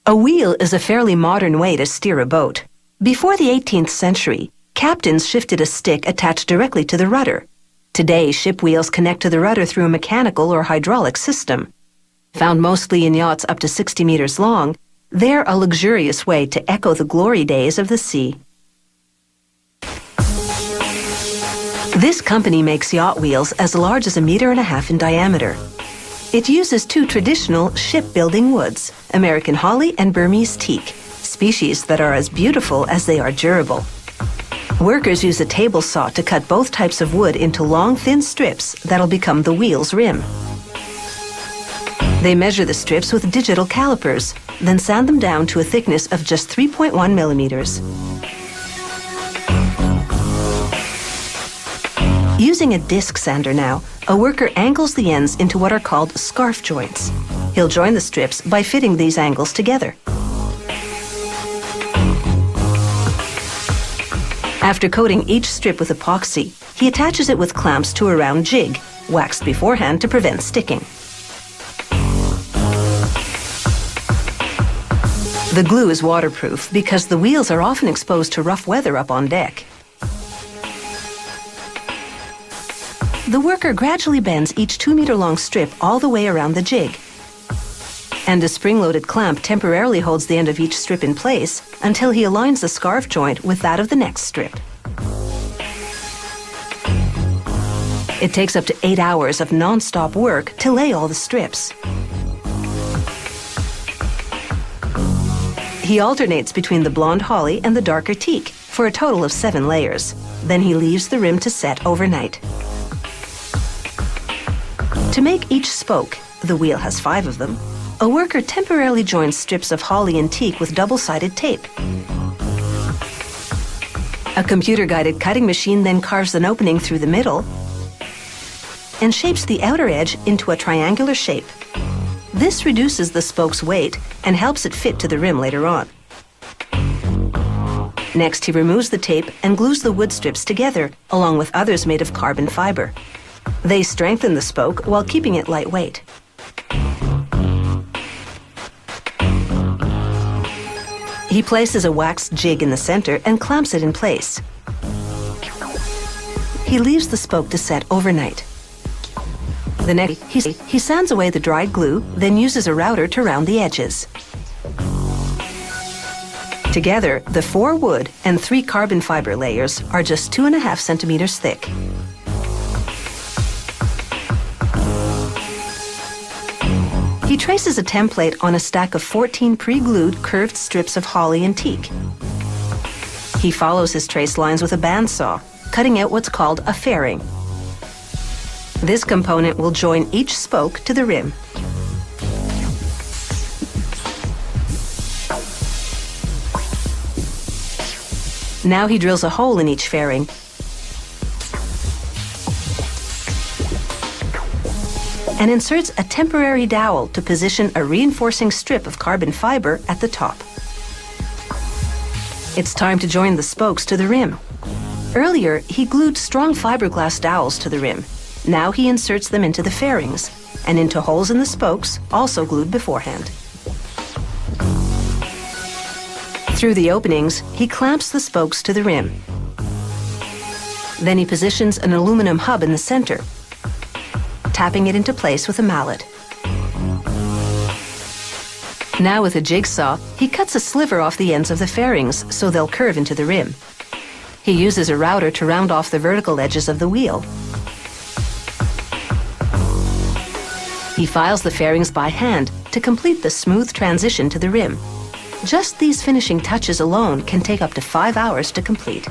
A wheel is a fairly modern way to steer a boat. Before the 18th century, captains shifted a stick attached directly to the rudder. Today, ship wheels connect to the rudder through a mechanical or hydraulic system. Found mostly in yachts up to 60 meters long, they're a luxurious way to echo the glory days of the sea. This company makes yacht wheels as large as 1.5 meters in diameter. It uses two traditional shipbuilding woods, American holly and Burmese teak, species that are as beautiful as they are durable. Workers use a table saw to cut both types of wood into long, thin strips that'll become the wheel's rim. They measure the strips with digital calipers, then sand them down to a thickness of just 3.1 millimeters. Using a disc sander now, a worker angles the ends into what are called scarf joints. He'll join the strips by fitting these angles together. After coating each strip with epoxy, he attaches it with clamps to a round jig, waxed beforehand to prevent sticking. The glue is waterproof because the wheels are often exposed to rough weather up on deck. The worker gradually bends each 2-meter-long strip all the way around the jig. And a spring-loaded clamp temporarily holds the end of each strip in place until he aligns the scarf joint with that of the next strip. It takes up to 8 hours of non-stop work to lay all the strips. He alternates between the blonde holly and the darker teak for a total of 7 layers. Then he leaves the rim to set overnight. To make each spoke, the wheel has 5 of them, a worker temporarily joins strips of holly and teak with double-sided tape. A computer-guided cutting machine then carves an opening through the middle and shapes the outer edge into a triangular shape. This reduces the spoke's weight and helps it fit to the rim later on. Next, he removes the tape and glues the wood strips together, along with others made of carbon fiber. They strengthen the spoke while keeping it lightweight. He places a waxed jig in the center and clamps it in place. He leaves the spoke to set overnight. The next, he sands away the dried glue, then uses a router to round the edges. Together, the 4 wood and 3 carbon fiber layers are just 2.5 centimeters thick. He traces a template on a stack of 14 pre-glued curved strips of holly and teak. He follows his trace lines with a bandsaw, cutting out what's called a fairing. This component will join each spoke to the rim. Now he drills a hole in each fairing and inserts a temporary dowel to position a reinforcing strip of carbon fiber at the top. It's time to join the spokes to the rim. Earlier, he glued strong fiberglass dowels to the rim. Now he inserts them into the fairings and into holes in the spokes, also glued beforehand. Through the openings, he clamps the spokes to the rim. Then he positions an aluminum hub in the center, tapping it into place with a mallet. Now with a jigsaw, he cuts a sliver off the ends of the fairings so they'll curve into the rim. He uses a router to round off the vertical edges of the wheel. He files the fairings by hand to complete the smooth transition to the rim. Just these finishing touches alone can take up to 5 hours to complete.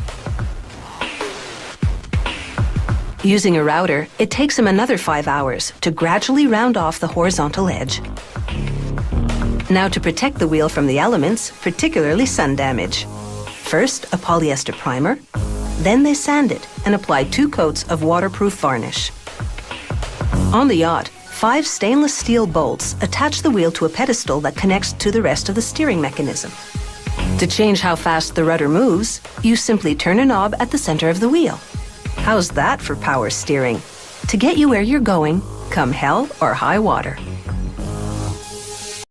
Using a router, it takes him another 5 hours to gradually round off the horizontal edge. Now to protect the wheel from the elements, particularly sun damage. First, a polyester primer. Then they sand it and apply 2 coats of waterproof varnish. On the yacht, 5 stainless steel bolts attach the wheel to a pedestal that connects to the rest of the steering mechanism. To change how fast the rudder moves, you simply turn a knob at the center of the wheel. How's that for power steering? To get you where you're going, come hell or high water.